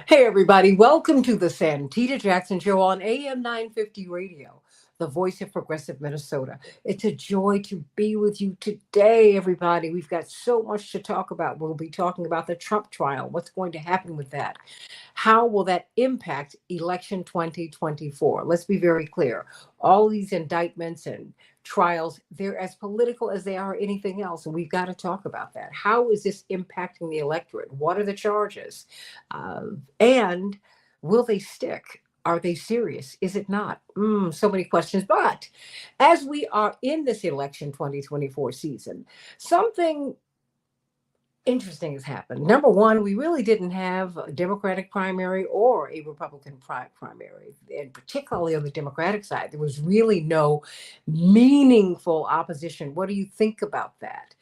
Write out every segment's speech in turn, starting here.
Hey, everybody. Welcome to the Santita Jackson Show on AM 950 Radio, the voice of progressive Minnesota. It's a joy to be with you today, everybody. We've got so much to talk about. We'll be talking about the Trump trial. What's going to happen with that? How will that impact election 2024? Let's be very clear. All these indictments and trials, they're as political as they are anything else. And we've got to talk about that. How is this impacting the electorate? What are the charges? And will they stick? Are they serious? Is it not? So many questions. But as we are in this election 2024 season, something interesting has happened. Number one, we really didn't have a Democratic primary or a Republican primary. And particularly on the Democratic side, there was really no meaningful opposition. What do you think about that?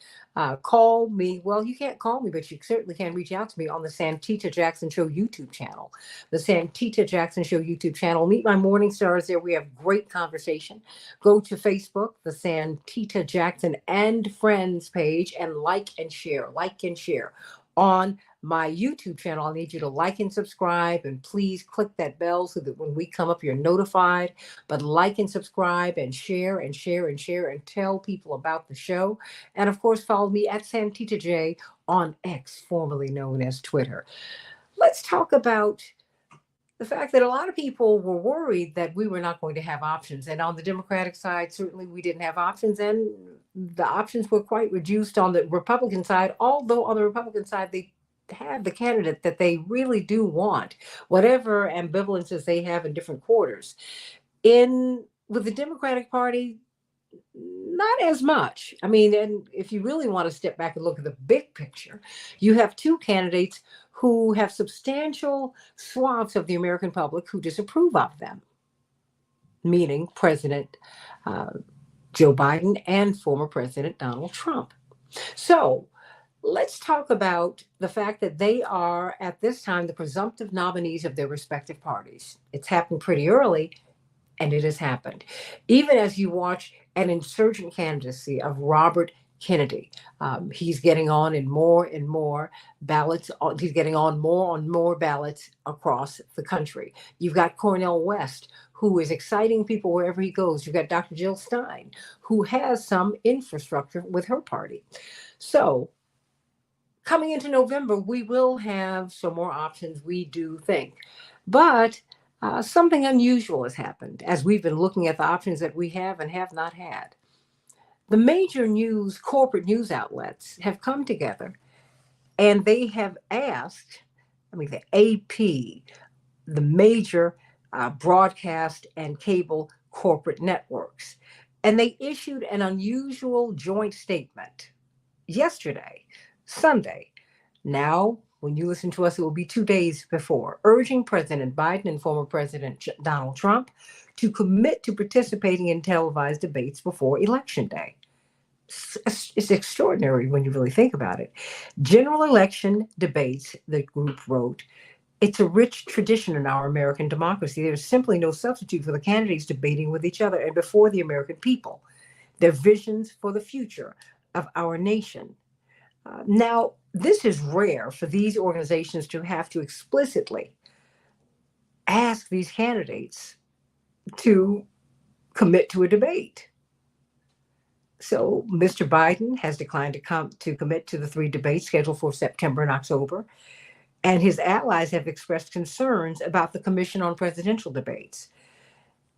Call me. Well, you can't call me, but you certainly can reach out to me on the Santita Jackson Show YouTube channel. The Santita Jackson Show YouTube channel. Meet my morning stars there. We have great conversation. Go to Facebook, the Santita Jackson and Friends page, and like and share on my YouTube channel. I need you to like and subscribe, and please click that bell so that when we come up, you're notified. But like and subscribe and share and share and share and tell people about the show. And of course, follow me at Santita J on X, formerly known as Twitter. Let's talk about the fact that a lot of people were worried that we were not going to have options. And on the Democratic side, certainly we didn't have options. And the options were quite reduced on the Republican side, although on the Republican side, they have the candidate that they really do want, whatever ambivalences they have in different quarters. In with the Democratic Party, not as much. I mean, and if you really want to step back and look at the big picture, you have two candidates who have substantial swaths of the American public who disapprove of them, meaning President uh, Joe Biden and former President Donald Trump. So let's talk about the fact that they are, at this time, the presumptive nominees of their respective parties. It's happened pretty early, and it has happened. Even as you watch an insurgent candidacy of Robert Kennedy, he's getting on in more and more ballots. He's getting on more ballots across the country. You've got Cornel West, who is exciting people wherever he goes. You've got Dr. Jill Stein, who has some infrastructure with her party. So coming into November, we will have some more options, we do think. But something unusual has happened as we've been looking at the options that we have and have not had. The major corporate news outlets have come together and they have asked, the AP, the major broadcast and cable corporate networks, and they issued an unusual joint statement yesterday, Sunday. Now, when you listen to us, it will be 2 days before, urging President Biden and former President Donald Trump to commit to participating in televised debates before Election Day. It's extraordinary when you really think about it. General election debates, the group wrote, it's a rich tradition in our American democracy. There's simply no substitute for the candidates debating with each other and before the American people, their visions for the future of our nation. Now, this is rare for these organizations to have to explicitly ask these candidates to commit to a debate. So Mr. Biden has declined to commit to the 3 debates scheduled for September and October. And his allies have expressed concerns about the Commission on Presidential Debates.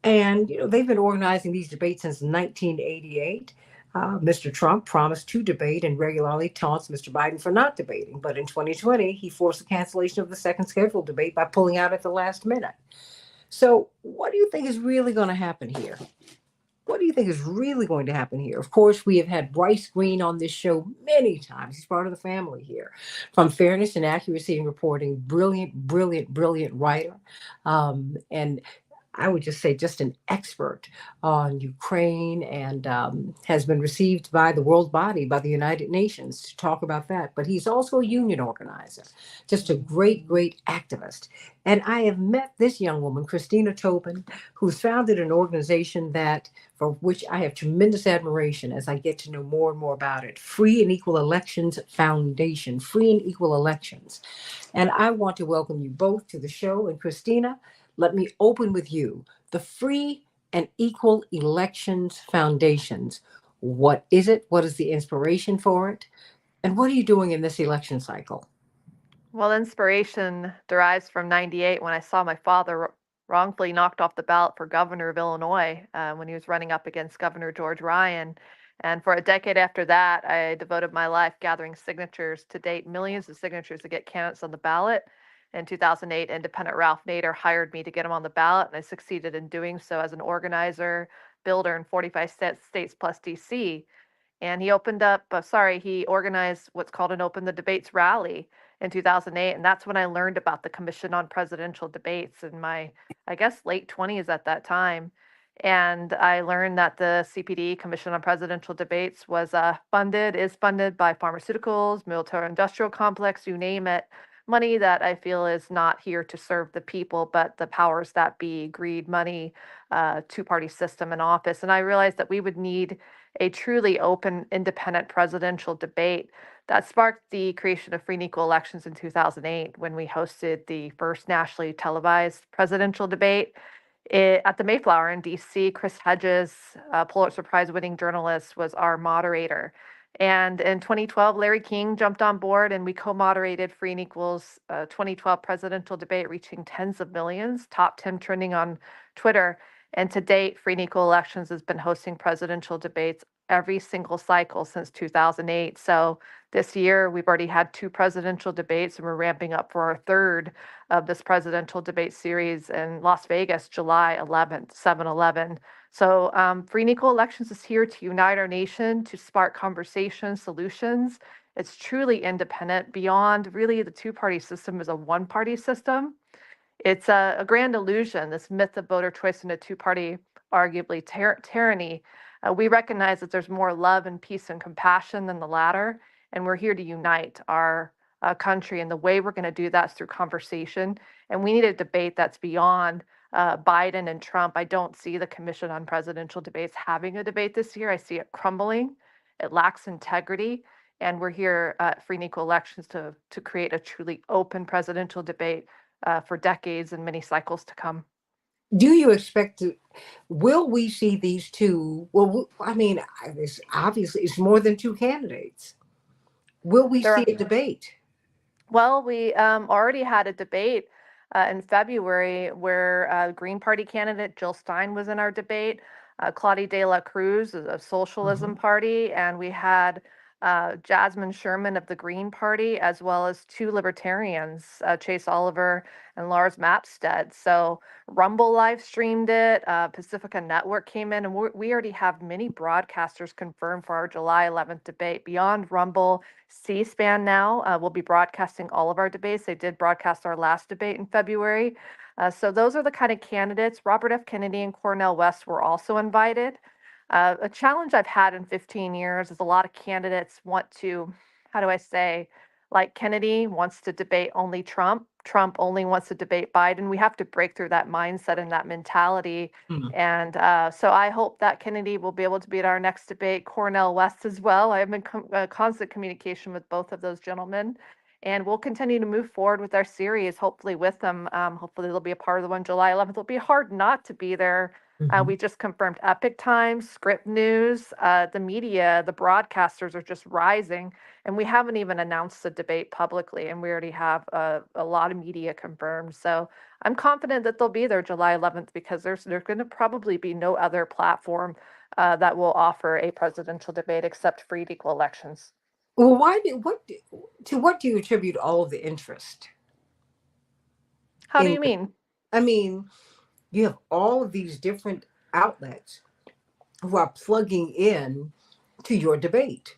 And, they've been organizing these debates since 1988. Mr. Trump promised to debate and regularly taunts Mr. Biden for not debating. But in 2020, he forced the cancellation of the second scheduled debate by pulling out at the last minute. So what do you think is really going to happen here? What do you think is really going to happen here? Of course, we have had Bryce Green on this show many times. He's part of the family here. From Fairness and Accuracy in Reporting, brilliant, brilliant, brilliant writer. And I would just say, just an expert on Ukraine, and has been received by the world body, by the United Nations, to talk about that. But he's also a union organizer, just a great, great activist. And I have met this young woman, Christina Tobin, who's founded an organization that, for which I have tremendous admiration as I get to know more and more about it. Free and Equal Elections Foundation, Free and Equal Elections. And I want to welcome you both to the show. And Christina, let me open with you. The Free and Equal Elections Foundations. What is it? What is the inspiration for it? And what are you doing in this election cycle? Well, inspiration derives from '98 when I saw my father wrongfully knocked off the ballot for governor of Illinois when he was running up against Governor George Ryan. And for a decade after that, I devoted my life gathering signatures to date, millions of signatures to get candidates on the ballot. In 2008, independent Ralph Nader hired me to get him on the ballot, and I succeeded in doing so as an organizer, builder in 45 states plus DC. And he organized what's called an Open the Debates rally in 2008. And that's when I learned about the Commission on Presidential Debates in my, I guess, late 20s at that time. And I learned that the CPD, Commission on Presidential Debates, is funded by pharmaceuticals, military industrial complex, you name it. Money that I feel is not here to serve the people, but the powers that be, greed, money, two-party system in office. And I realized that we would need a truly open, independent presidential debate that sparked the creation of free and equal elections in 2008 when we hosted the first nationally televised presidential debate at the Mayflower in DC. Chris Hedges, a Pulitzer Prize winning journalist, was our moderator. And in 2012, Larry King jumped on board and we co moderated Free and Equal's 2012 presidential debate, reaching tens of millions, top 10 trending on Twitter. And to date, Free and Equal Elections has been hosting presidential debates every single cycle since 2008. So this year, we've already had two presidential debates, and we're ramping up for our third of this presidential debate series in Las Vegas, July 11th, 7/11. So, Free and Equal Elections is here to unite our nation, to spark conversation, solutions. It's truly independent. Beyond really the two party system is a one party system. It's a grand illusion, this myth of voter choice in a two party, arguably tyranny. We recognize that there's more love and peace and compassion than the latter, and we're here to unite our country. And the way we're going to do that is through conversation. And we need a debate that's beyond Biden and Trump. I don't see the Commission on Presidential Debates having a debate this year. I see it crumbling, it lacks integrity. And we're here at Free and Equal Elections to create a truly open presidential debate for decades and many cycles to come. Do you expect to, will we see these two? Well, I mean, it's obviously it's more than two candidates. Will we There see are, a debate? well, we already had a debate in February where Green Party candidate Jill Stein was in our debate, Claudia de la Cruz of Socialism Mhm. Party, and we had Jasmine Sherman of the Green Party, as well as two libertarians, Chase Oliver and Lars Mapstead. So Rumble live streamed it, Pacifica Network came in, and we already have many broadcasters confirmed for our July 11th debate. Beyond Rumble, C-SPAN now will be broadcasting all of our debates. They did broadcast our last debate in February. So those are the kind of candidates. Robert F. Kennedy and Cornel West were also invited. A challenge I've had in 15 years is a lot of candidates want to, how do I say, like Kennedy wants to debate only Trump. Trump only wants to debate Biden. We have to break through that mindset and that mentality. Mhm. And so I hope that Kennedy will be able to be at our next debate, Cornel West as well. I have been constant communication with both of those gentlemen. And we'll continue to move forward with our series, hopefully with them. Hopefully they'll be a part of the one July 11th. It'll be hard not to be there. Mhm. We just confirmed Epic Times, Script News, the media, the broadcasters are just rising. And we haven't even announced the debate publicly, and we already have a lot of media confirmed. So I'm confident that they'll be there July 11th because there's going to probably be no other platform that will offer a presidential debate except free and equal elections. Well, to what do you attribute all of the interest How do in? you mean? I mean, you have all of these different outlets who are plugging in to your debate,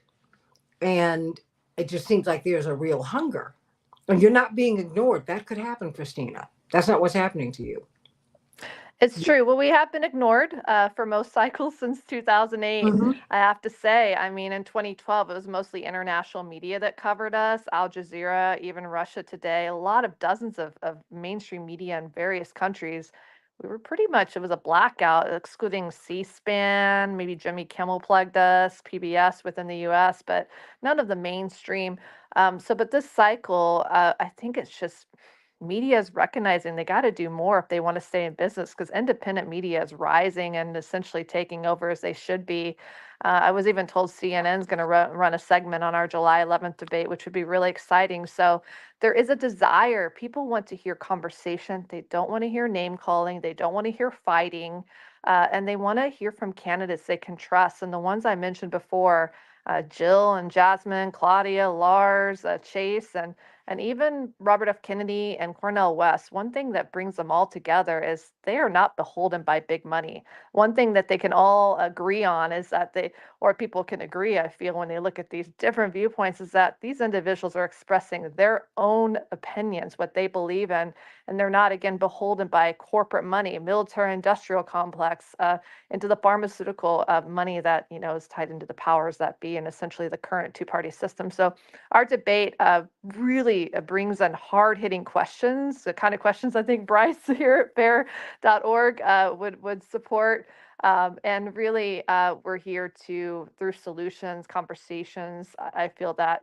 and it just seems like there's a real hunger, and you're not being ignored. That could happen, Christina. That's not what's happening to you. It's true. Well, we have been ignored for most cycles since 2008. Hmm. I have to say, I mean, in 2012, it was mostly international media that covered us, Al Jazeera, even Russia Today, a lot of dozens of mainstream media in various countries. We were pretty much, it was a blackout, excluding C-SPAN, maybe Jimmy Kimmel plugged us, PBS within the US, but none of the mainstream. But this cycle, I think it's just media is recognizing they got to do more if they want to stay in business because independent media is rising and essentially taking over as they should be. I was even told CNN is going to run a segment on our July 11th debate, which would be really exciting. So there is a desire. People want to hear conversation. They don't want to hear name calling. They don't want to hear fighting. And they want to hear from candidates they can trust. And the ones I mentioned before, Jill and Jasmine, Claudia, Lars, Chase, and even Robert F. Kennedy and Cornel West, one thing that brings them all together is they are not beholden by big money. One thing that they can all agree on is that or people can agree, I feel, when they look at these different viewpoints, is that these individuals are expressing their own opinions, what they believe in, and they're not, again, beholden by corporate money, military industrial complex, into the pharmaceutical money that, is tied into the powers that be and essentially the current two-party system. So our debate really brings in hard-hitting questions, the kind of questions I think Bryce here at bear.org would support. And really, we're here through solutions, conversations. I feel that,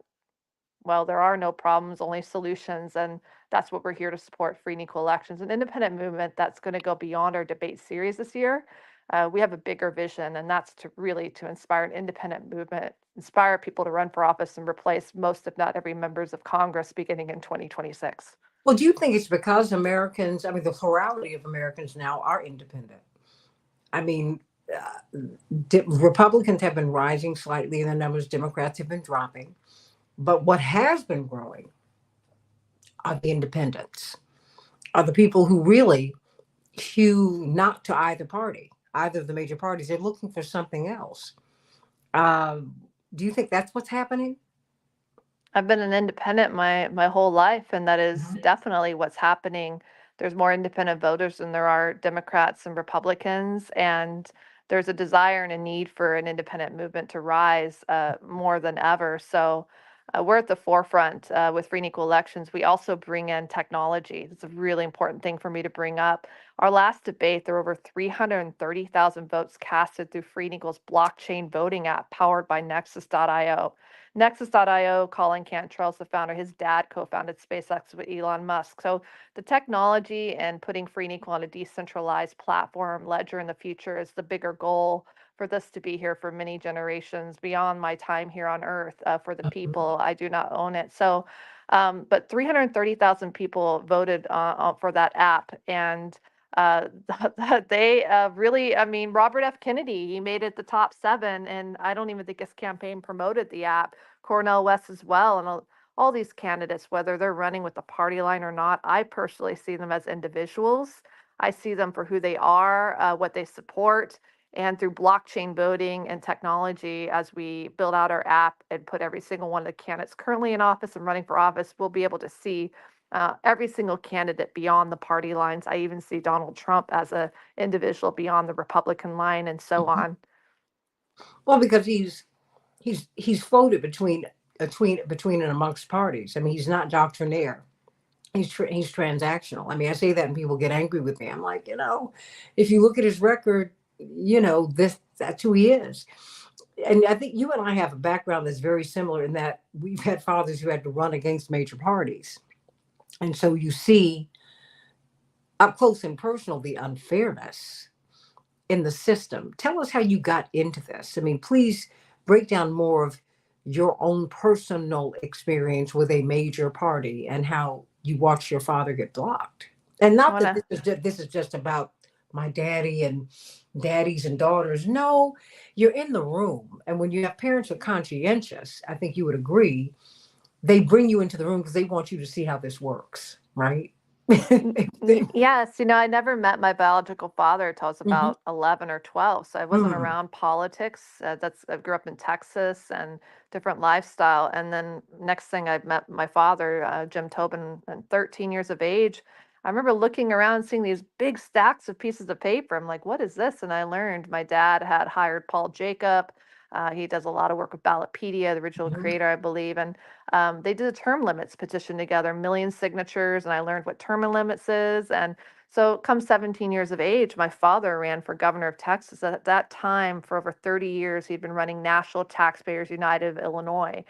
well, there are no problems, only solutions. And that's what we're here to support: free and equal elections, an independent movement that's going to go beyond our debate series this year. We have a bigger vision, and that's to inspire an independent movement, inspire people to run for office and replace most, if not every, members of Congress beginning in 2026. Well, do you think it's because Americans, I mean, the plurality of Americans now are independent? I mean, Republicans have been rising slightly in the numbers, Democrats have been dropping. But what has been growing are the independents, are the people who really hew not to either party, either of the major parties. They're looking for something else. Um, do you think that's what's happening? I've been an independent my whole life, and that is Mhm. definitely what's happening. There's more independent voters than there are Democrats and Republicans, and there's a desire and a need for an independent movement to rise more than ever. So we're at the forefront with free and equal elections. We also bring in technology. It's a really important thing for me to bring up. Our last debate, there were over 330,000 votes casted through Free and Equal's blockchain voting app powered by Nexus.io. Nexus.io, Colin Cantrell's the founder. His dad co-founded SpaceX with Elon Musk. So the technology and putting free and equal on a decentralized platform ledger in the future is the bigger goal for this to be here for many generations beyond my time here on Earth. For the people, I do not own it. So, but 330,000 people voted for that app, and uh, they really, I mean, Robert F. Kennedy, he made it the top 7, and I don't even think his campaign promoted the app. Cornel West as well, and all these candidates, whether they're running with the party line or not, I personally see them as individuals. I see them for who they are, what they support, and through blockchain voting and technology, as we build out our app and put every single one of the candidates currently in office and running for office, we'll be able to see every single candidate beyond the party lines. I even see Donald Trump as a individual beyond the Republican line, and so Mhm. on. Well, because he's floated between and amongst parties. I mean, he's not doctrinaire. He's transactional. I mean, I say that and people get angry with me. I'm like, if you look at his record, that's who he is. And I think you and I have a background that's very similar in that we've had fathers who had to run against major parties. And so you see up close and personal the unfairness in the system. Tell us how you got into this. I mean, please break down more of your own personal experience with a major party and how you watched your father get blocked. And I not want that to this is just about my daddy and daddies and daughters. No, you're in the room. And when you have parents who are conscientious, I think you would agree, they bring you into the room because they want you to see how this works, right? Yes, I never met my biological father until I was Mhm. about 11 or 12. So I wasn't Mm. around politics. I grew up in Texas and different lifestyle. And then next thing I met my father, Jim Tobin, at 13 years of age. I remember looking around, seeing these big stacks of pieces of paper. I'm like, what is this? And I learned my dad had hired Paul Jacob. He does a lot of work with Ballotpedia, the original Mhm. creator, I believe. And they did a term limits petition together, million signatures. And I learned what term limits is. And so, come 17 years of age, my father ran for governor of Texas. At that time, for over 30 years, he'd been running National Taxpayers United of Illinois,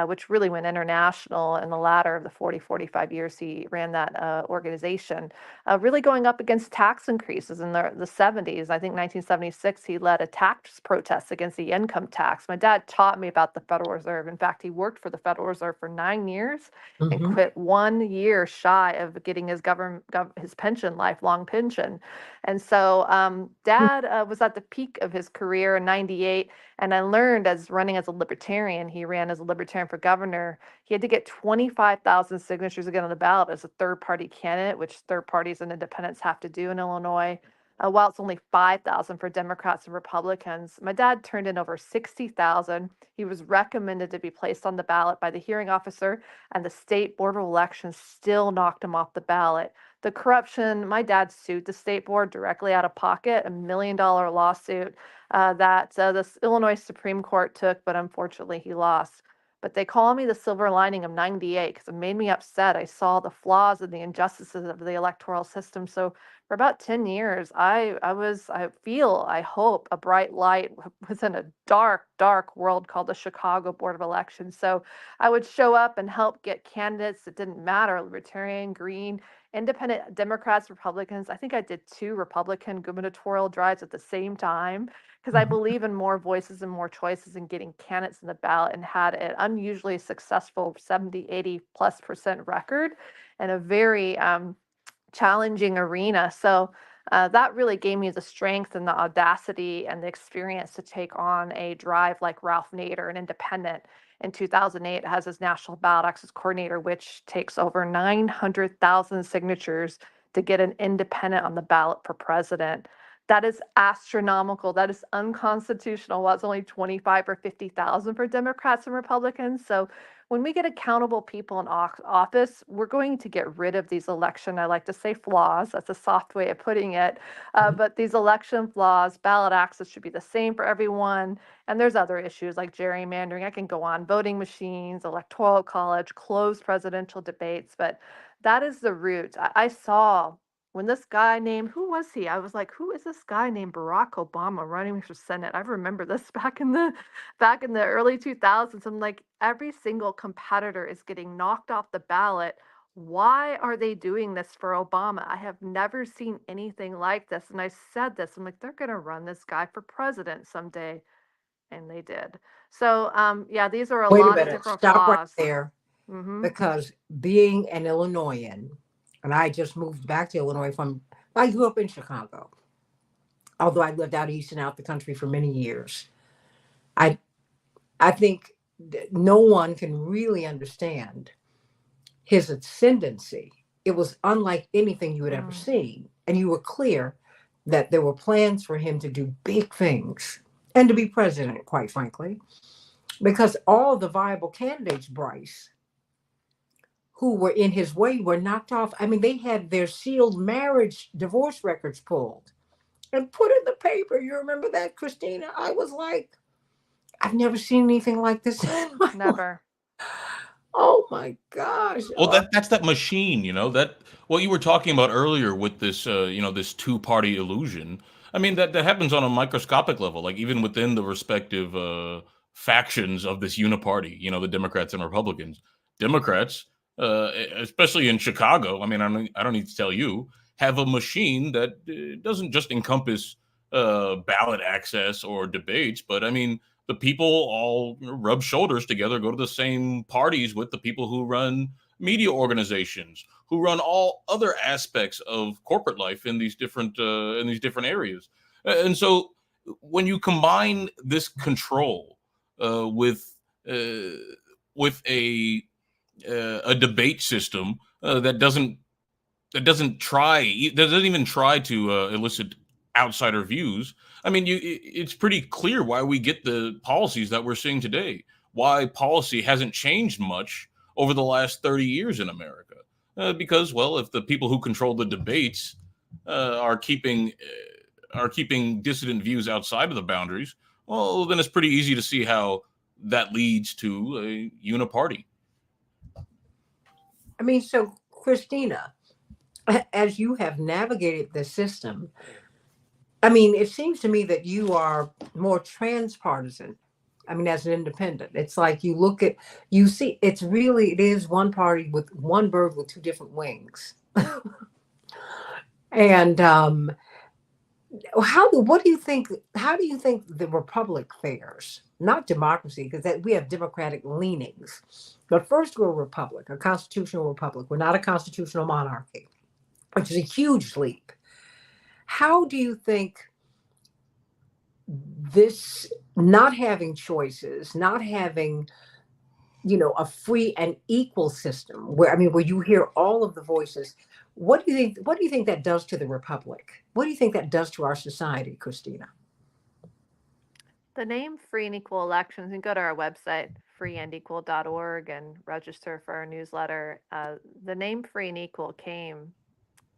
which really went international in the latter of the 45 years he ran that organization, really going up against tax increases in the 70s. I think 1976, he led a tax protest against the income tax. My dad taught me about the Federal Reserve. In fact, he worked for the Federal Reserve for 9 years and Mhm. quit 1 year shy of getting his his pension, lifelong pension. And so, Dad was at the peak of his career in '98, and I learned as running as a libertarian, he ran as a libertarian for governor. He had to get 25,000 signatures to get on the ballot as a third party candidate, which third parties and independents have to do in Illinois. While it's only 5,000 for Democrats and Republicans, my dad turned in over 60,000. He was recommended to be placed on the ballot by the hearing officer, and the state board of elections still knocked him off the ballot. The corruption, my dad sued the state board directly out of pocket, $1 million lawsuit that the Illinois Supreme Court took, but unfortunately he lost. But they call me the silver lining of '98 because it made me upset. I saw the flaws and the injustices of the electoral system. So for about 10 years, I hope, a bright light within a dark, dark world called the Chicago Board of Elections. So I would show up and help get candidates that didn't matter, libertarian, green, independent, Democrats, Republicans. I think I did 2 Republican gubernatorial drives at the same time because I Mhm. believe in more voices and more choices and getting candidates in the ballot, and had an unusually successful 70, 80+% record and a very challenging arena. So that really gave me the strength and the audacity and the experience to take on a drive like Ralph Nader, an independent. In 2008, has his National Ballot Access Coordinator, which takes over 900,000 signatures to get an independent on the ballot for president. That is astronomical. That is unconstitutional. Well, it's only 25 or 50,000 for Democrats and Republicans. So when we get accountable people in office, we're going to get rid of these election, I like to say flaws. That's a soft way of putting it. But these election flaws, ballot access should be the same for everyone. And there's other issues like gerrymandering. I can go on, voting machines, electoral college, closed presidential debates. But that is the root. I saw when this guy named, who was he? I was like, who is this guy named Barack Obama running for Senate? I remember this back in the early 2000s. I'm like, every single competitor is getting knocked off the ballot. Why are they doing this for Obama? I have never seen anything like this. And I said this, I'm like, they're going to run this guy for president someday. And they did. So, yeah, these are a Wait a lot of minute. different Stop right flaws. there. Hmm. Because being an Illinoisan, and I just moved back to Illinois I grew up in Chicago, although I lived out east and out the country for many years. I, I think no one can really understand his ascendancy. It was unlike anything you had ever Mm, seen. And you were clear that there were plans for him to do big things and to be president, quite frankly, because all the viable candidates, Bryce, who were in his way were knocked off. I mean, they had their sealed marriage divorce records pulled and put in the paper. You remember that, Christina? I was like, I've never seen anything like this in my life. never. Oh my gosh. Well, Oh, that's that machine, that what you were talking about earlier with this, this two-party illusion. I mean, that happens on a microscopic level, like even within the respective factions of this uniparty. The Democrats and Republicans. Democrats, especially in Chicago. I mean, I don't need to tell you, have a machine that doesn't just encompass ballot access or debates, but I mean, the people all rub shoulders together, go to the same parties with the people who run media organizations, who run all other aspects of corporate life in these different areas. And so when you combine this control with with a debate system that doesn't even try to elicit outsider views. I mean, it's pretty clear why we get the policies that we're seeing today. Why policy hasn't changed much over the last 30 years in America. because, well, if the people who control the debates are keeping dissident views outside of the boundaries, well, then it's pretty easy to see how that leads to a uniparty. I mean, so Christina, as you have navigated the system, I mean, it seems to me that you are more transpartisan. I mean, as an independent, it's like you look at, you see, it is one party with one bird with two different wings. And what do you think? How do you think the republic fares? Not democracy, because we have democratic leanings. But first, we're a republic, a constitutional republic. We're not a constitutional monarchy, which is a huge leap. How do you think this not having choices, not having, a free and equal system where, I mean, where you hear all of the voices, what do you think that does to the republic? What do you think that does to our society, Christina? The name Free and Equal Elections, you can go to our website, freeandequal.org, and register for our newsletter. The name Free and Equal came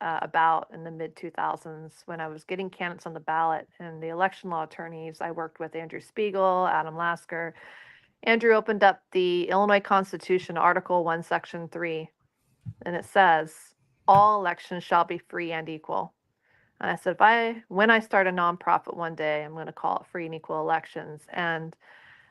about in the mid 2000s when I was getting candidates on the ballot, and the election law attorneys I worked with, Andrew Spiegel, Adam Lasker. Andrew opened up the Illinois Constitution, Article 1, Section 3, and it says, all elections shall be free and equal. And I said, when I start a nonprofit one day, I'm going to call it Free and Equal Elections. And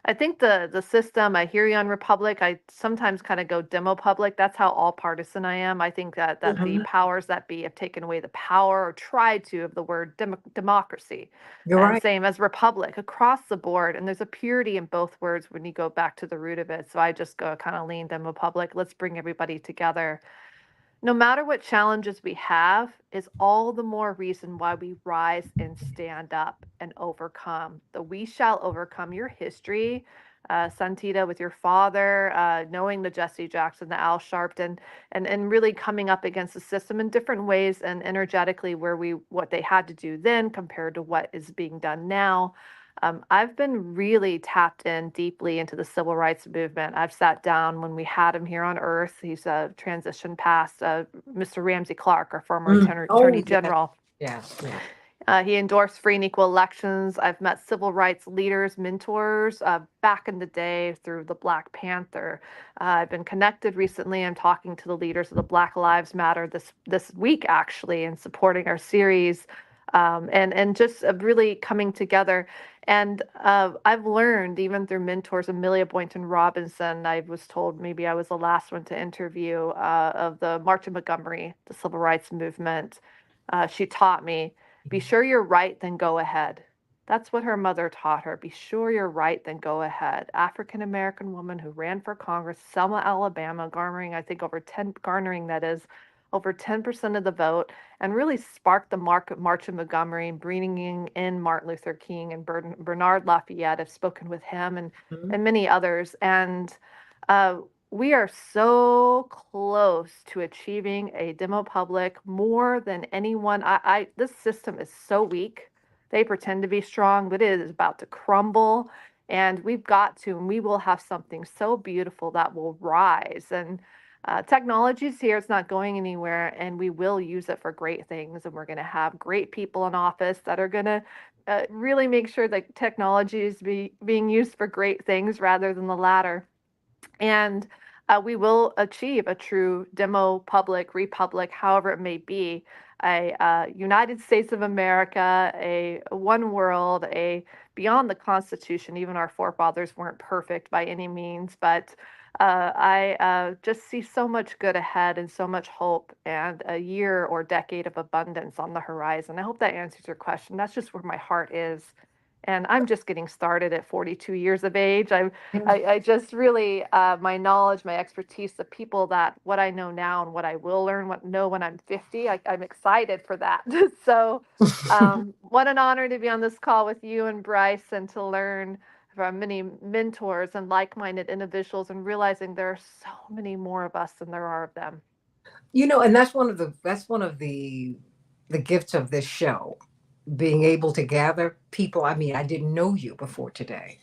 I think the system, I hear you on Republic. I sometimes kind of go demo public. That's how all partisan I am. I think that the Mhm. powers that be have taken away the power, or tried to, of the word democracy. You're And right. same as Republic across the board. And there's a purity in both words when you go back to the root of it. So I just go kind of lean demo public. Let's bring everybody together. No matter what challenges we have, is all the more reason why we rise and stand up and overcome. The we shall overcome. Your history, Santita, with your father, knowing the Jesse Jackson, the Al Sharpton, and really coming up against the system in different ways and energetically, what they had to do then compared to what is being done now. I've been really tapped in deeply into the civil rights movement. I've sat down when we had him here on Earth. He's transitioned past Mr. Ramsey Clark, our former Oh, Attorney yes, General. yes, yes. He endorsed free and equal elections. I've met civil rights leaders, mentors back in the day through the Black Panther. I've been connected recently. I'm talking to the leaders of the Black Lives Matter this week, actually, and supporting our series, and just really coming together. And I've learned, even through mentors, Amelia Boynton Robinson, I was told maybe I was the last one to interview, of the March of Montgomery, the civil rights movement. She taught me, be sure you're right, then go ahead. That's what her mother taught her. Be sure you're right, then go ahead. African American woman who ran for Congress, Selma, Alabama, garnering, I think, garnering that is, over 10% of the vote, and really sparked the March of Montgomery, bringing in Martin Luther King and Bernard Lafayette. I've spoken with him Mhm. and many others. And uh, we are so close to achieving a demo public more than anyone. This system is so weak. They pretend to be strong, but it is about to crumble. And we've got to, and we will have something so beautiful that will rise. And technology is here, it's not going anywhere, and we will use it for great things. And we're going to have great people in office that are going to really make sure that technology is being used for great things rather than the latter. And we will achieve a true demo public, republic, however it may be, a United States of America, a one world, a beyond the Constitution. Even our forefathers weren't perfect by any means, but I just see so much good ahead and so much hope and a year or decade of abundance on the horizon. I hope that answers your question. That's just where my heart is. And I'm just getting started at 42 years of age. I just really, my knowledge, my expertise, the people that what I know now and what I will know when I'm 50, I'm excited for that. So, what an honor to be on this call with you and Bryce, and to learn from many mentors and like-minded individuals, and realizing there are so many more of us than there are of them. And that's one of the gifts of this show, being able to gather people. I mean, I didn't know you before today.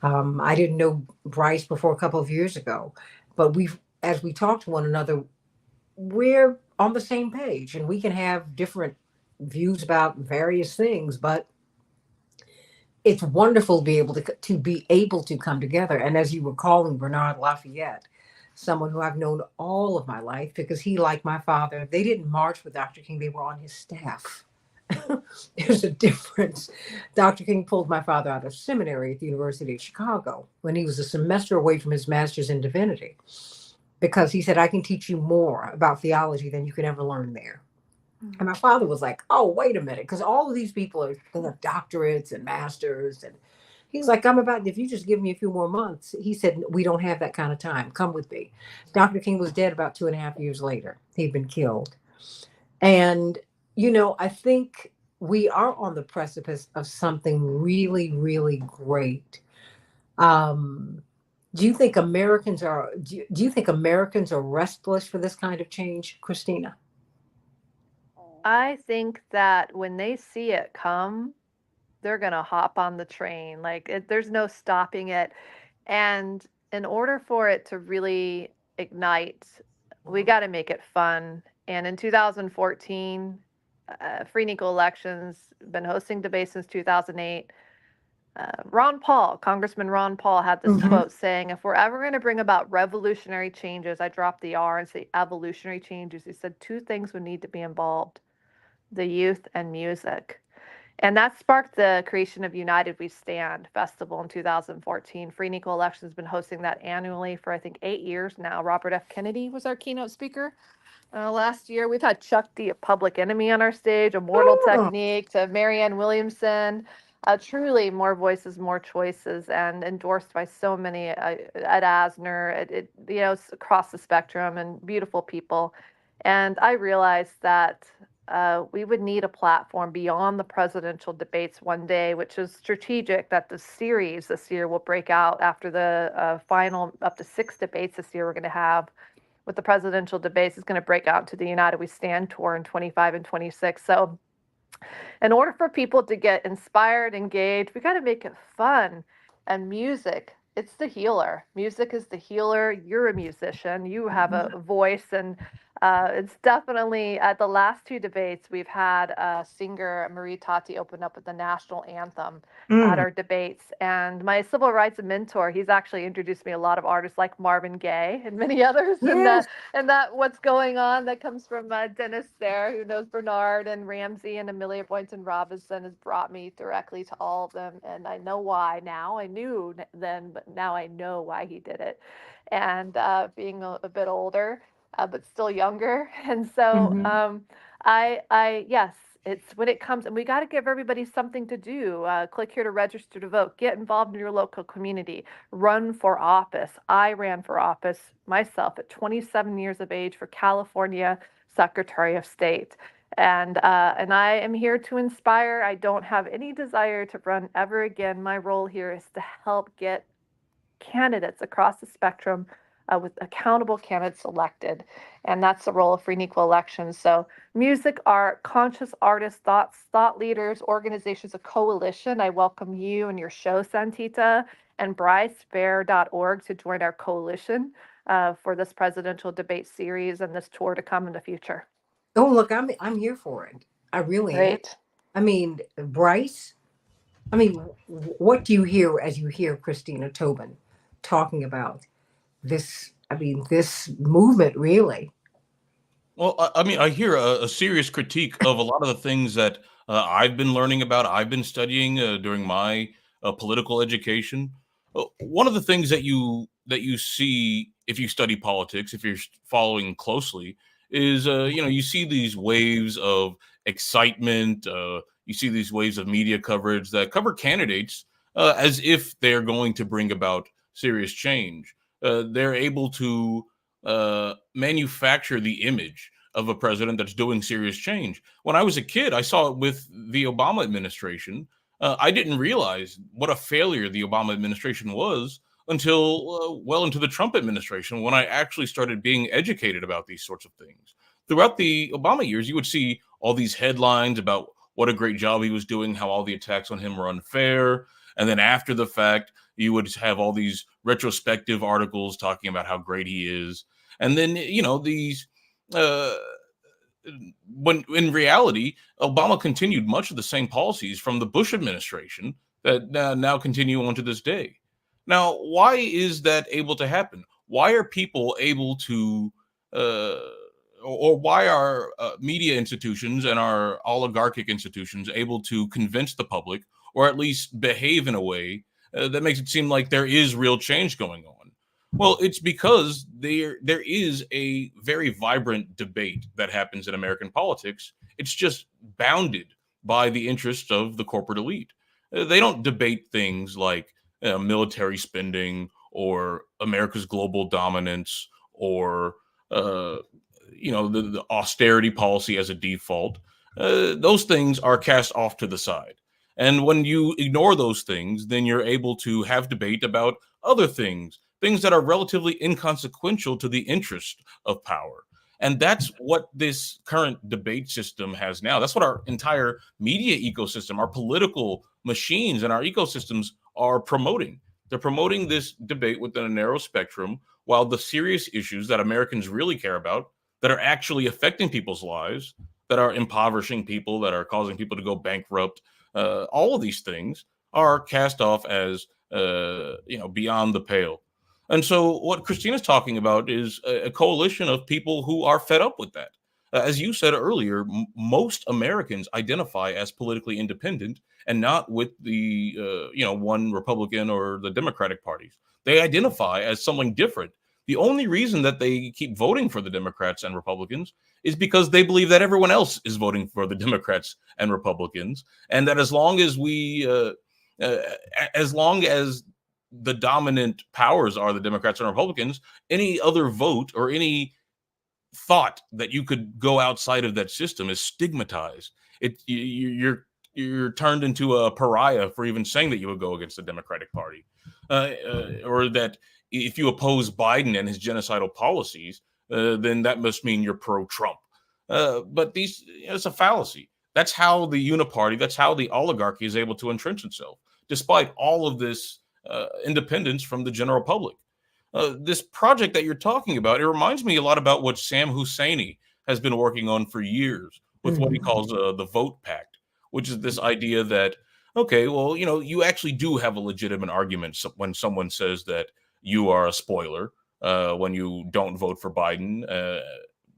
I didn't know Bryce before a couple of years ago, but as we talk to one another, we're on the same page and we can have different views about various things, but it's wonderful to be able to come together. And as you were calling Bernard Lafayette, someone who I've known all of my life, because he, like my father, they didn't march with Dr. King, they were on his staff. There's a difference. Dr. King pulled my father out of seminary at the University of Chicago when he was a semester away from his master's in divinity, because he said, I can teach you more about theology than you could ever learn there. And my father was like, oh, wait a minute, because all of these people they have doctorates and masters. And he's like, if you just give me a few more months, he said, we don't have that kind of time. Come with me. Dr. King was dead about 2.5 years later. He'd been killed. And, I think we are on the precipice of something really, really great. Um, do you think Americans are restless for this kind of change, Christina? I think that when they see it come, they're going to hop on the train. Like there's no stopping it. And in order for it to really ignite, we got to make it fun. And in 2014, free and equal elections, been hosting debates since 2008. Congressman Ron Paul had this Mm-hmm. quote saying, if we're ever going to bring about revolutionary changes, I dropped the R and say evolutionary changes. He said two things would need to be involved: the youth and music. And that sparked the creation of United We Stand Festival in 2014. Free and Equal Elections has been hosting that annually for, I think, 8 years now. Robert F. Kennedy was our keynote speaker last year. We've had Chuck D, Public Enemy, on our stage, Immortal Oh. Technique, to Marianne Williamson. Truly, more voices, more choices, and endorsed by so many. Ed Asner, across the spectrum, and beautiful people. And I realized that we would need a platform beyond the presidential debates one day, which is strategic that the series this year will break out after the final up to 6 debates this year we're going to have with the presidential debates is going to break out to the United We Stand tour in 25 and 26. So in order for people to get inspired, engaged, we got to make it fun. And music, it's the healer. Music is the healer. You're a musician, you have a voice. And it's definitely at the last 2 debates, we've had singer Marie Tati open up with the national anthem at Mm. our debates. And my civil rights mentor, he's actually introduced me a lot of artists like Marvin Gaye and many others. Yes. And that what's going on that comes from Dennis there, who knows Bernard and Ramsey and Amelia Boynton Robinson, has brought me directly to all of them. And I know why now. I knew then, but now I know why he did it. And being a bit older, but still younger. And so Mhm. yes, it's when it comes, and we got to give everybody something to do. Click here to register to vote. Get involved in your local community. Run for office. I ran for office myself at 27 years of age for California Secretary of State. And I am here to inspire. I don't have any desire to run ever again. My role here is to help get candidates across the spectrum with accountable candidates elected. And that's the role of free and equal elections. So music, art, conscious artists, thought leaders, organizations, a coalition. I welcome you and your show, Santita, and brycefair.org to join our coalition for this presidential debate series and this tour to come in the future. Oh, look, I'm here for it. I really am. Great. I mean, Bryce. I mean, what do you hear as you hear Christina Tobin talking about this? I mean, this movement really. Well, I mean, I hear a serious critique of a lot of the things that I've been learning about, I've been studying during my political education. One of the things that you see if you study politics, if you're following closely, is you see these waves of excitement. You see these waves of media coverage that cover candidates as if they're going to bring about serious change. They're able to manufacture the image of a president that's doing serious change. When I was a kid, I saw it with the Obama administration. I didn't realize what a failure the Obama administration was until well into the Trump administration, when I actually started being educated about these sorts of things. Throughout the Obama years, you would see all these headlines about what a great job he was doing, how all the attacks on him were unfair. And then after the fact, you would have all these retrospective articles talking about how great he is. And then, uh, when in reality, Obama continued much of the same policies from the Bush administration that now continue on to this day. Now, why is that able to happen? Why are people able to, uh, or why are media institutions and our oligarchic institutions able to convince the public, or at least behave in a way that makes it seem like there is real change going on? Well, it's because there is a very vibrant debate that happens in American politics. It's just bounded by the interests of the corporate elite. They don't debate things like military spending or America's global dominance or uh, the austerity policy as a default. Those things are cast off to the side. And when you ignore those things, then you're able to have debate about other things that are relatively inconsequential to the interest of power. And that's what this current debate system has now. That's what our entire media ecosystem, our political machines, and our ecosystems are promoting. They're promoting this debate within a narrow spectrum, while the serious issues that Americans really care about, that are actually affecting people's lives, that are impoverishing people, that are causing people to go bankrupt, all of these things are cast off as beyond the pale. And so, what Christina's talking about is a coalition of people who are fed up with that. As you said earlier, most Americans identify as politically independent and not with the one Republican or the Democratic parties. They identify as something different. The only reason that they keep voting for the Democrats and Republicans is because they believe that everyone else is voting for the Democrats and Republicans, and that as long as uh, as long as the dominant powers are the Democrats and Republicans, any other vote or any thought that you could go outside of that system is stigmatized. You're turned into a pariah for even saying that you would go against the Democratic Party, or that if you oppose Biden and his genocidal policies, then that must mean you're pro-Trump. But it's a fallacy. That's how the uniparty, that's how the oligarchy is able to entrench itself, despite all of this independence from the general public. This project that you're talking about, it reminds me a lot about what Sam Husseini has been working on for years with what he Mhm. calls the Vote Pact, which is this idea that, okay, well, you actually do have a legitimate argument when someone says that you are a spoiler when you don't vote for Biden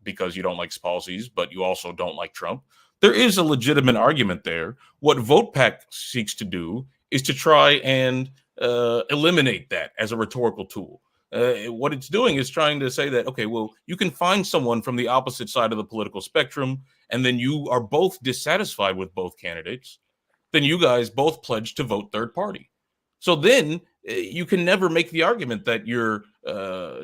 because you don't like his policies, but you also don't like Trump. There is a legitimate argument there. What Vote Pact seeks to do is to try and eliminate that as a rhetorical tool. What it's doing is trying to say that, okay, well, you can find someone from the opposite side of the political spectrum, and then you are both dissatisfied with both candidates. Then you guys both pledge to vote third party. So then you can never make the argument that you're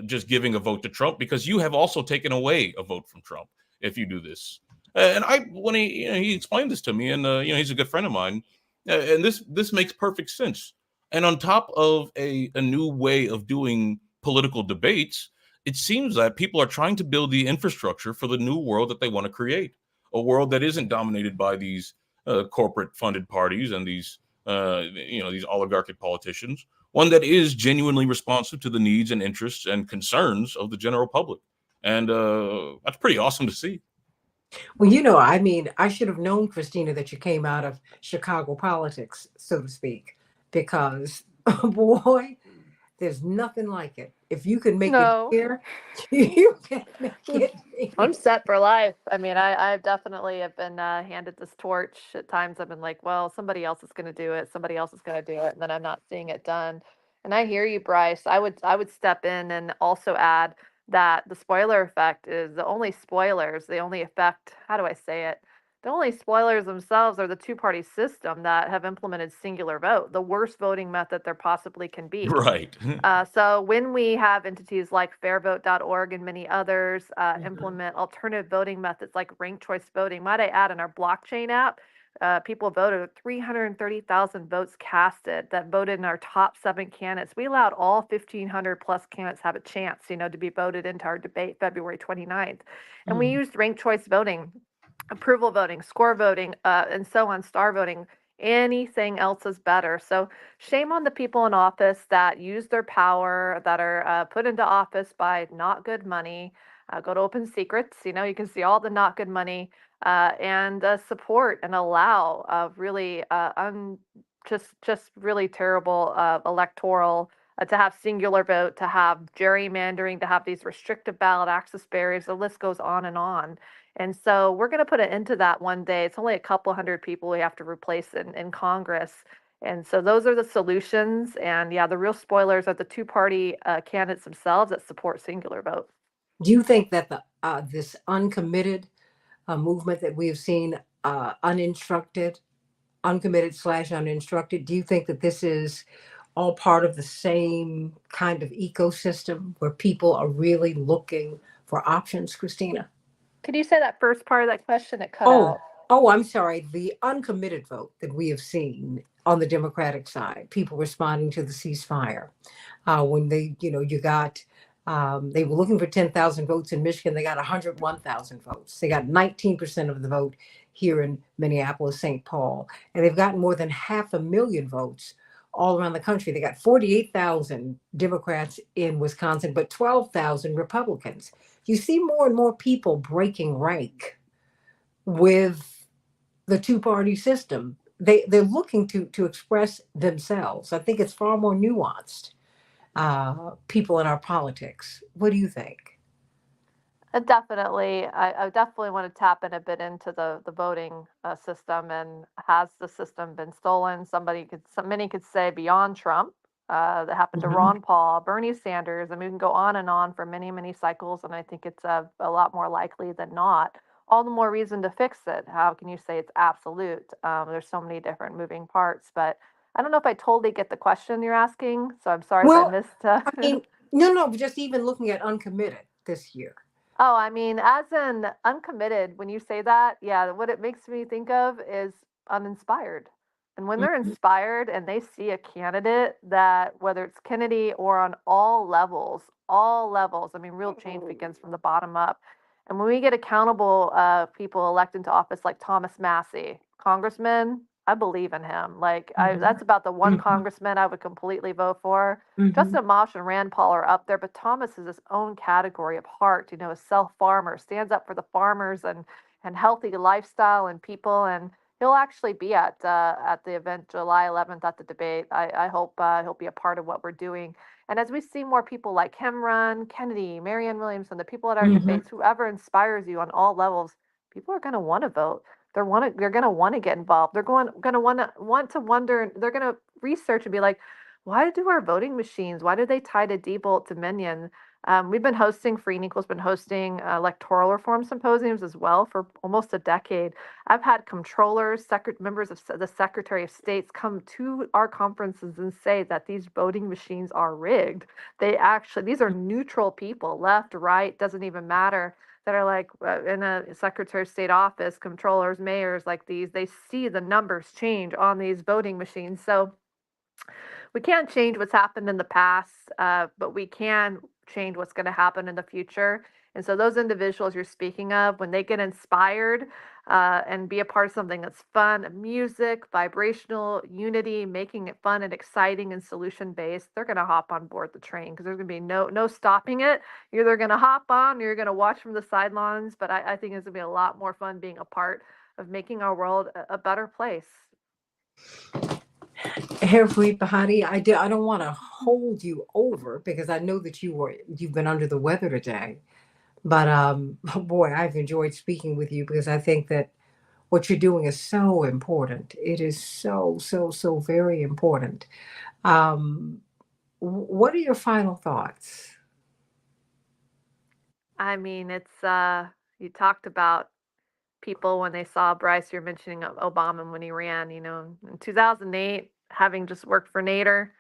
just giving a vote to Trump, because you have also taken away a vote from Trump if you do this. And when he explained this to me, and he's a good friend of mine, and this makes perfect sense. And on top of a new way of doing political debates, it seems that people are trying to build the infrastructure for the new world that they want to create, a world that isn't dominated by these corporate funded parties and these oligarchic politicians, one that is genuinely responsive to the needs and interests and concerns of the general public. And that's pretty awesome to see. Well, I mean, I should have known, Christina, that you came out of Chicago politics, so to speak, because, boy, there's nothing like it. If you can make it No. here, you can make it I'm here. set for life. I mean, I definitely have been handed this torch. At times I've been like, well, somebody else is going to do it. Somebody else is going to do it. And then I'm not seeing it done. And I hear you, Bryce. I would step in and also add that the spoiler effect is the only spoilers, the only effect, how do I say it? The only spoilers themselves are the two-party system that have implemented singular vote, the worst voting method there possibly can be. Right. So when we have entities like fairvote.org and many others Mhm. implement alternative voting methods like ranked choice voting, might I add, in our blockchain app, people voted 330,000 votes casted that voted in our top 7 candidates. We allowed all 1,500 plus candidates have a chance, to be voted into our debate February 29th. And we Mhm. used ranked choice voting, approval voting, score voting, and so on, star voting. Anything else is better. So shame on the people in office that use their power, that are put into office by not good money, go to Open Secrets. You can see all the not good money, and support and allow really just really terrible electoral, to have singular vote, to have gerrymandering, to have these restrictive ballot access barriers. The list goes on and on. And so we're going to put an end to that one day. It's only a couple hundred people we have to replace in Congress. And so those are the solutions. And yeah, the real spoilers are the two-party candidates themselves that support singular vote. Do you think that this uncommitted movement that we have seen, uninstructed, uncommitted slash uninstructed, do you think that this is all part of the same kind of ecosystem where people are really looking for options, Christina? Could you say that first part of that question? It cut Oh, out. I'm sorry. The uncommitted vote that we have seen on the Democratic side, people responding to the ceasefire. When you got, they were looking for 10,000 votes in Michigan. They got 101,000 votes. They got 19% of the vote here in Minneapolis, St. Paul. And they've gotten more than 500,000 votes all around the country. They got 48,000 Democrats in Wisconsin, but 12,000 Republicans. You see more and more people breaking rank with the two-party system. They're looking to express themselves. I think it's far more nuanced, people in our politics. What do you think? Definitely. I definitely want to tap in a bit into the voting system. And has the system been stolen? Many could say beyond Trump. That happened to Mhm. Ron Paul, Bernie Sanders. I mean, we can go on and on for many, many cycles. And I think it's a lot more likely than not. All the more reason to fix it. How can you say it's absolute? There's so many different moving parts. But I don't know if I totally get the question you're asking. So I'm sorry if I Well, missed. I mean, no, just even looking at uncommitted this year. Oh, I mean, as in uncommitted, when you say that, yeah, what it makes me think of is uninspired. And when they're Mhm. inspired and they see a candidate that, whether it's Kennedy or on all levels, I mean, real change begins from the bottom up. And when we get accountable people elected into office like Thomas Massey, congressman, I believe in him. Mhm. That's about the one Mhm. congressman I would completely vote for. Mhm. Justin Amash and Rand Paul are up there, but Thomas is his own category of heart. A self-farmer, stands up for the farmers and healthy lifestyle and people. And he'll actually be at the event July 11th at the debate. I hope he'll be a part of what we're doing. And as we see more people like him run, Kennedy, Marianne Williamson, the people at our Mhm. debates, whoever inspires you on all levels, people are going to want to vote. They're going to want to get involved. They're going to want to wonder. They're going to research and be like, why do our voting machines, why do they tie to Diebold Dominion? We've been hosting, Free and Equal's been hosting electoral reform symposiums as well for almost a decade. I've had controllers, members of the Secretary of States come to our conferences and say that these voting machines are rigged. These are neutral people, left, right, doesn't even matter, that are like in a Secretary of State office, controllers, mayors like these, they see the numbers change on these voting machines. So we can't change what's happened in the past, but we can change what's going to happen in the future. And so those individuals you're speaking of, when they get inspired and be a part of something that's fun, music, vibrational, unity, making it fun and exciting and solution based, they're going to hop on board the train because there's going to be no stopping it. You're either going to hop on or you're going to watch from the sidelines. But I think it's going to be a lot more fun being a part of making our world a better place. Harpreet Bahati, I don't want to hold you over because I know that you've been under the weather today. But boy, I've enjoyed speaking with you because I think that what you're doing is so important. It is so very important. Um, what are your final thoughts? I mean, you talked about people when they saw Bryce, you're mentioning Obama when he ran, in 2008, having just worked for Nader,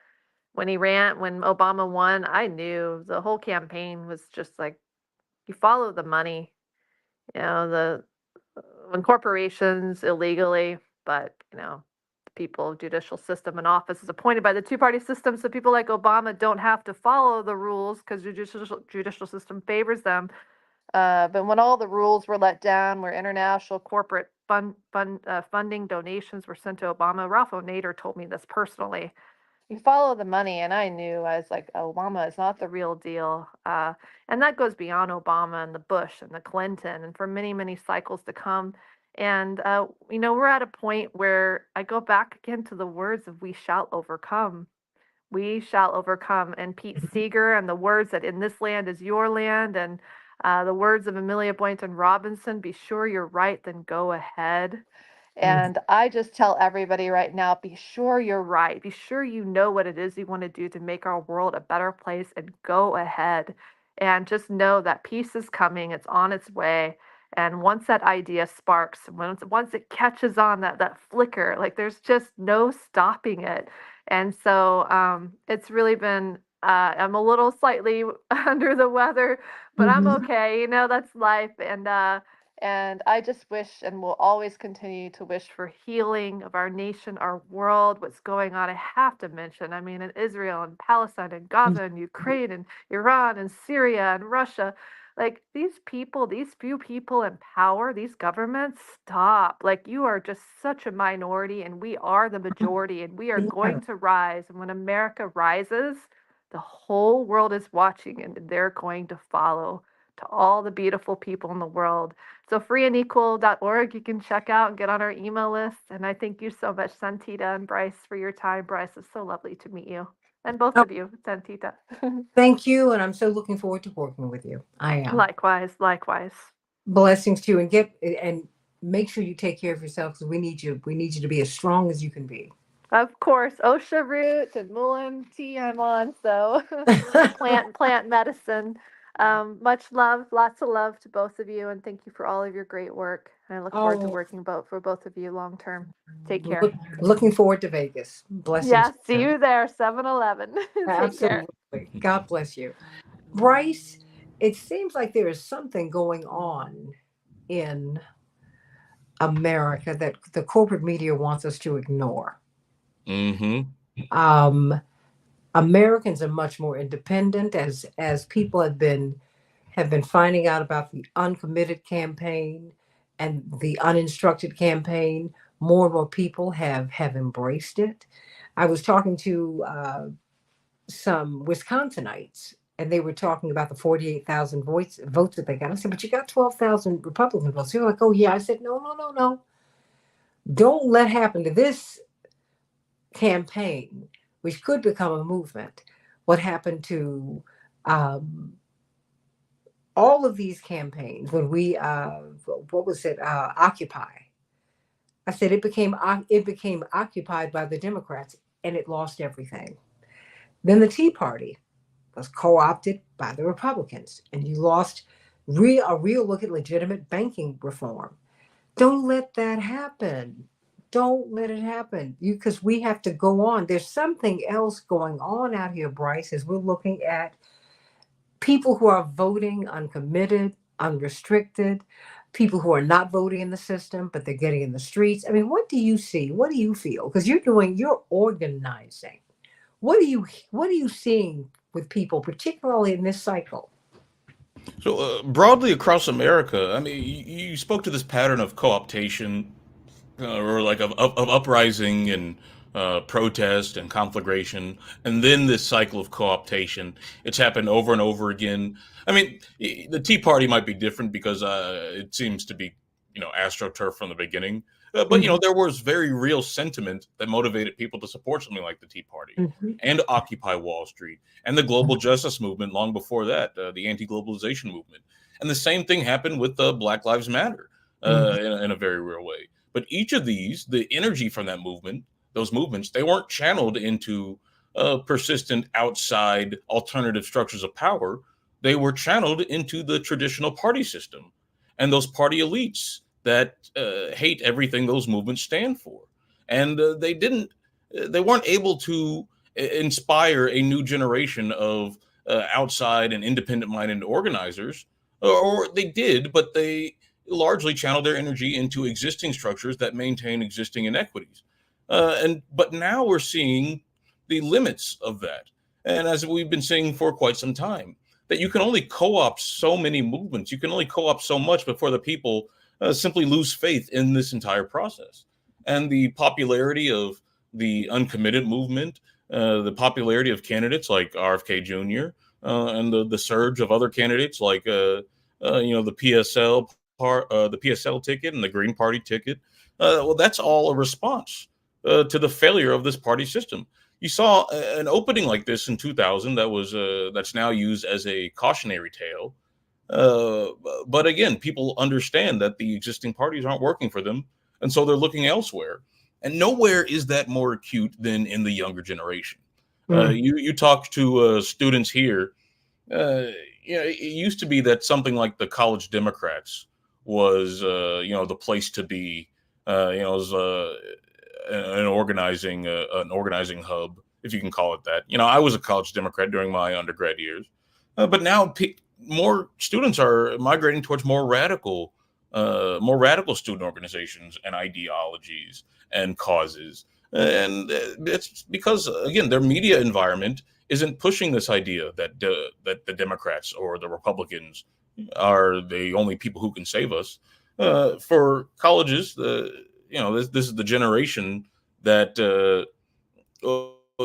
when Obama won, I knew the whole campaign was just like, you follow the money, the when corporations illegally, but, the people, judicial system and office is appointed by the two-party system. So people like Obama don't have to follow the rules because the judicial system favors them. But when all the rules were let down, where international corporate funding donations were sent to Obama, Ralph Nader told me this personally. you follow the money, and I knew, I was like, Obama is not the real deal, and that goes beyond Obama and the Bush and the Clinton, and for many, many cycles to come. And we're at a point where I go back again to the words of "We shall overcome." We shall overcome. And Pete Seeger and the words that "in this land is your land," and the words of Amelia Boynton Robinson, "Be sure you're right, then go ahead." Mhm. And I just tell everybody right now, be sure you're right. Be sure you know what it is you want to do to make our world a better place, and go ahead. And just know that peace is coming, it's on its way. And once that idea sparks, once it catches on, that flicker, like there's just no stopping it. And so it's really been, I'm a little slightly under the weather, but I'm Mhm. okay. That's life. And I just wish, and will always continue to wish, for healing of our nation, our world, what's going on. I have to mention, I mean, in Israel and Palestine and Gaza and Ukraine and Iran and Syria and Russia, like these people, these few people in power, these governments, stop. Like, you are just such a minority, and we are the majority, and we are Yeah. going to rise. And when America rises, the whole world is watching, and they're going to follow. To all the beautiful people in the world. So freeandequal.org, you can check out and get on our email list. And I thank you so much, Santita and Bryce, for your time. Bryce, it's so lovely to meet you. And both Oh, of you, Santita. thank you, and I'm so looking forward to working with you. I am. Likewise, likewise. Blessings to you, and make sure you take care of yourself because we need you. We need you to be as strong as you can be. Of course, OSHA root and Mullen tea I'm on, so plant medicine. Much love, lots of love to both of you, and thank you for all of your great work. And I look forward to Oh, working for both of you long term. Take care. look, looking forward to Vegas. Blessings. Yeah, see you there, 7-Eleven. Take care. Absolutely. God bless you. Bryce, it seems like there is something going on in America that the corporate media wants us to ignore. Mm-hmm. Um, Americans are much more independent as people have been finding out about the uncommitted campaign and the uninstructed campaign. More and more people have embraced it. I was talking to some Wisconsinites, and they were talking about the 48,000 votes that they got. I said, but you got 12,000 Republican votes. They're like, oh, yeah. I said, no, no, no, no. Don't let happen to this campaign, which could become a movement, what happened to um, all of these campaigns when what was it, Occupy. I said it became occupied by the Democrats and it lost everything. Then the Tea Party was co-opted by the Republicans, and you lost a real look at legitimate banking reform. Don't let that happen. Don't let it happen. Because we have to go on. There's something else going on out here, Bryce, as we're looking at people who are voting uncommitted, unrestricted, people who are not voting in the system, but they're getting in the streets. I mean, what do you see? What do you feel? Because you're organizing. What are you seeing with people, particularly in this cycle? So broadly across America, I mean, you spoke to this pattern of co-optation, or like of uprising and protest and conflagration, and then this cycle of co-optation. It's happened over and over again. I mean, the Tea Party might be different because it seems to be, astroturf from the beginning. But Mhm, there was very real sentiment that motivated people to support something like the Tea Party mhm, and Occupy Wall Street and the global justice movement long before that, the anti-globalization movement. And the same thing happened with Black Lives Matter mhm, in a very real way. But each of these, the energy from that movement, those movements, they weren't channeled into persistent outside alternative structures of power. They were channeled into the traditional party system and those party elites that hate everything those movements stand for. And they weren't able to inspire a new generation of outside and independent minded organizers, or they did, but they largely channel their energy into existing structures that maintain existing inequities. But now we're seeing the limits of that, and as we've been seeing for quite some time, that you can only co-opt so many movements, you can only co-opt so much before the people simply lose faith in this entire process. And the popularity of the uncommitted movement the popularity of candidates like RFK Jr. And the surge of other candidates like the the PSL ticket and the Green Party ticket. Well, that's all a response to the failure of this party system. You saw an opening like this in 2000 that's now used as a cautionary tale. Uh, but again, people understand that the existing parties aren't working for them, and so they're looking elsewhere. And nowhere is that more acute than in the younger generation. Mm. You talk to students here. Uh, it used to be that something like the college Democrats was the place to be. Was an organizing hub, if you can call it that. I was a college Democrat during my undergrad years, but now more students are migrating towards more radical student organizations and ideologies and causes. And it's because again, their media environment isn't pushing this idea that the Democrats or the Republicans are the only people who can save us. For colleges, this is the generation that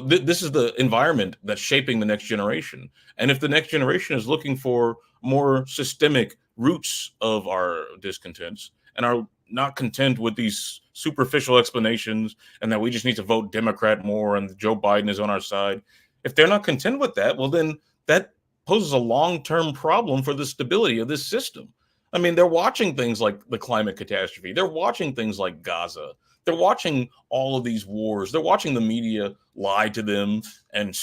this is the environment that's shaping the next generation. And if the next generation is looking for more systemic roots of our discontents and are not content with these superficial explanations and that we just need to vote Democrat more and Joe Biden is on our side, if they're not content with that, well, then that poses a long-term problem for the stability of this system. I mean, they're watching things like the climate catastrophe. They're watching things like Gaza. They're watching all of these wars. They're watching the media lie to them and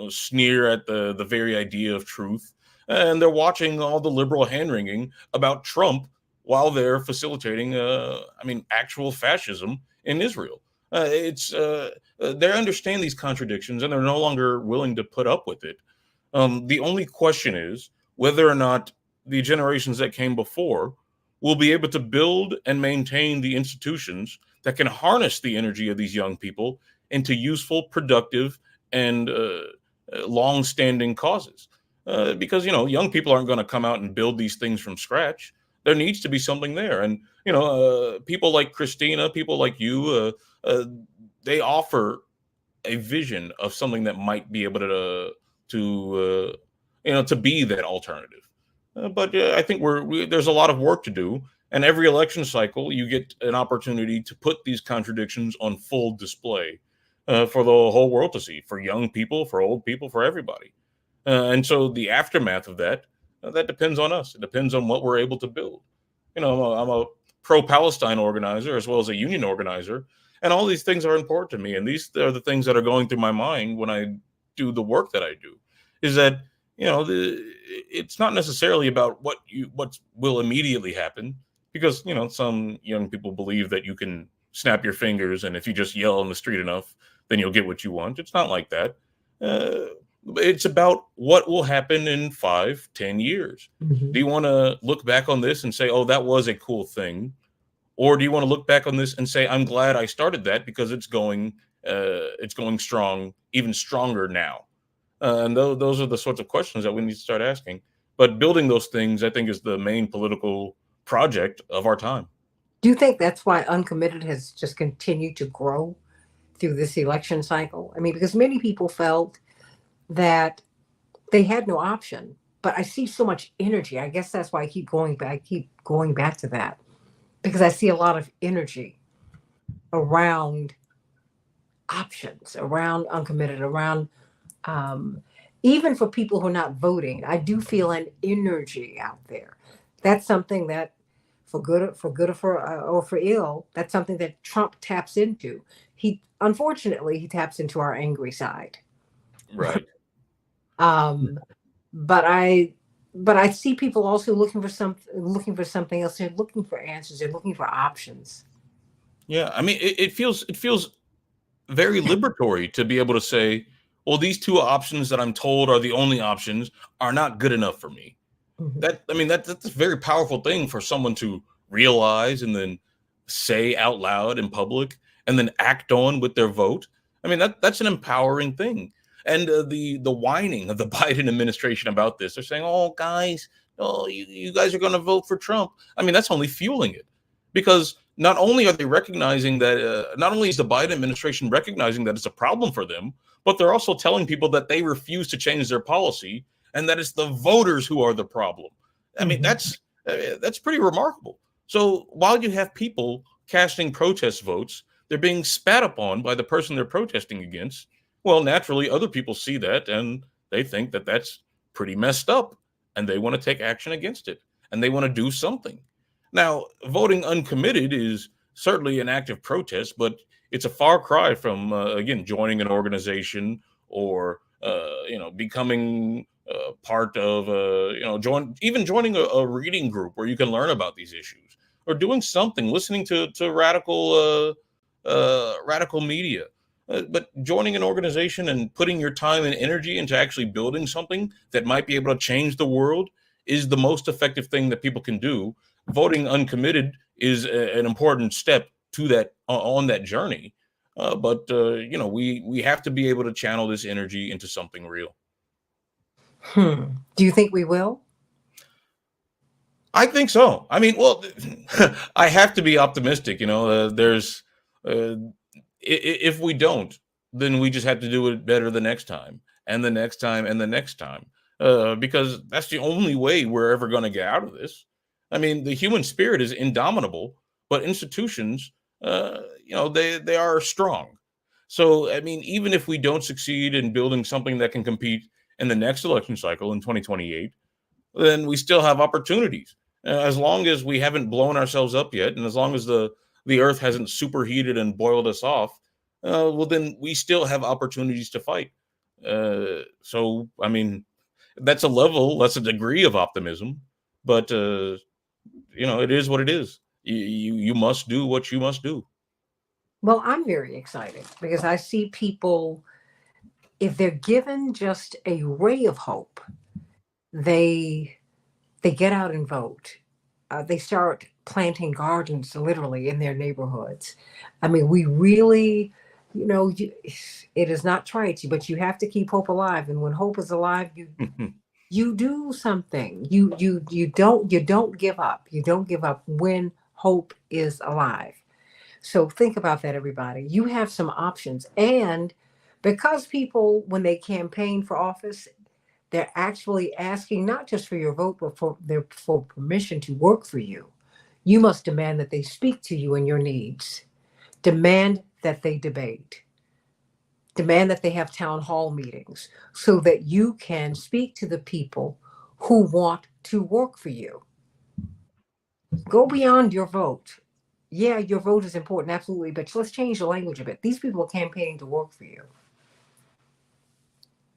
sneer at the very idea of truth. And they're watching all the liberal hand wringing about Trump while they're facilitating, actual fascism in Israel. They understand these contradictions and they're no longer willing to put up with it. The only question is whether or not the generations that came before will be able to build and maintain the institutions that can harness the energy of these young people into useful, productive, and long-standing causes. Because young people aren't going to come out and build these things from scratch. There needs to be something there, and people like Christina, people like you, they offer a vision of something that might be able to be that alternative. But I think there's a lot of work to do, and every election cycle you get an opportunity to put these contradictions on full display for the whole world to see, for young people, for old people, for everybody. And so the aftermath of that depends on us. It depends on what we're able to build. I'm a pro-Palestine organizer as well as a union organizer, and all these things are important to me. And these are the things that are going through my mind when I do the work that I do. Is that it's not necessarily about what will immediately happen, because some young people believe that you can snap your fingers and if you just yell on the street enough, then you'll get what you want. It's not like that. It's about what will happen in 5-10 years. Mm-hmm. Do you want to look back on this and say, oh, that was a cool thing? Or do you want to look back on this and say, I'm glad I started that because it's going strong, even stronger now? And those are the sorts of questions that we need to start asking. But building those things, I think, is the main political project of our time. Do you think that's why Uncommitted has just continued to grow through this election cycle? I mean, because many people felt that they had no option, but I see so much energy. I guess that's why I keep going back to that, because I see a lot of energy around options, around Uncommitted, around even for people who are not voting. I do feel an energy out there. That's something that, for good or for ill, that's something that Trump taps into. Unfortunately, he taps into our angry side. Right. But I see people also looking for something else. They're looking for answers. They're looking for options. Yeah, I mean, it feels very liberatory to be able to say, well, these two options that I'm told are the only options are not good enough for me. Mm-hmm. That's a very powerful thing for someone to realize and then say out loud in public and then act on with their vote. I mean, that's an empowering thing. And the whining of the Biden administration about this, they're saying, oh, guys, you guys are going to vote for Trump. I mean, that's only fueling it, because not only are they recognizing that, not only is the Biden administration recognizing that it's a problem for them, but they're also telling people that they refuse to change their policy and that it's the voters who are the problem. I mean, Mhm. that's pretty remarkable. So while you have people casting protest votes, they're being spat upon by the person they're protesting against. Well, naturally, other people see that and they think that that's pretty messed up, and they want to take action against it, and they want to do something. Now, voting uncommitted is certainly an act of protest, but it's a far cry from, again, joining an organization or becoming part of joining a reading group where you can learn about these issues, or doing something, listening to radical media. But joining an organization and putting your time and energy into actually building something that might be able to change the world is the most effective thing that people can do. Voting uncommitted is an important step to that, on that journey. But we have to be able to channel this energy into something real. Do you think we will? I think so. I mean, well, I have to be optimistic. There's if we don't, then we just have to do it better the next time, and the next time, and the next time, because that's the only way we're ever going to get out of this. I mean, the human spirit is indomitable, but institutions, they are strong. So, I mean, even if we don't succeed in building something that can compete in the next election cycle in 2028, then we still have opportunities. As long as we haven't blown ourselves up yet, and as long as the earth hasn't superheated and boiled us off, well, then we still have opportunities to fight. So, I mean, that's a degree of optimism, but it is what it is. You must do what you must do. Well, I'm very excited because I see people, if they're given just a ray of hope, they they get out and vote. They start planting gardens literally in their neighborhoods. I mean, we really, it is not trite, but you have to keep hope alive. And when hope is alive, you do something. You don't give up. You don't give up when hope is alive. So think about that, everybody. You have some options, and because people, when they campaign for office, they're actually asking not just for your vote, but for permission to work for you. You must demand that they speak to you and your needs. Demand that they debate. Demand that they have town hall meetings so that you can speak to the people who want to work for you. Go beyond your vote. Yeah, your vote is important, absolutely, but let's change the language a bit. These people are campaigning to work for you,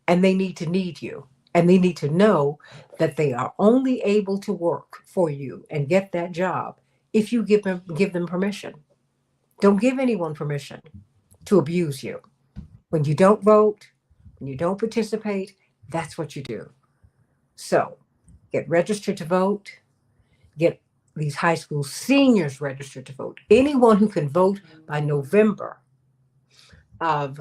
and they need you. And they need to know that they are only able to work for you and get that job if you give them permission. Don't give anyone permission to abuse you. When you don't vote, when you don't participate, that's what you do. So get registered to vote, get these high school seniors registered to vote. Anyone who can vote by November of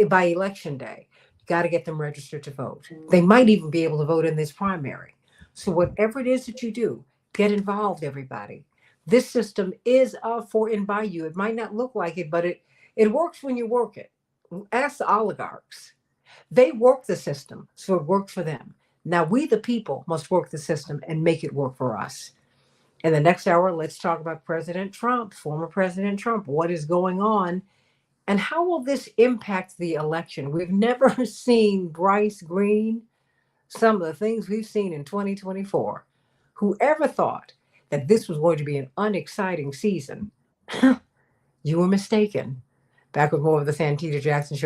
by election day, you got to get them registered to vote. They might even be able to vote in this primary. So whatever it is that you do, get involved, everybody. This system is for and by you. It might not look like it, but it works when you work it. Ask the oligarchs. They work the system, so it works for them. Now we, the people, must work the system and make it work for us. In the next hour, let's talk about President Trump, former President Trump. What is going on? And how will this impact the election? We've never seen Bryce Green, some of the things we've seen in 2024. Whoever thought that this was going to be an unexciting season, you were mistaken. Back with more of the Santita Jackson Show.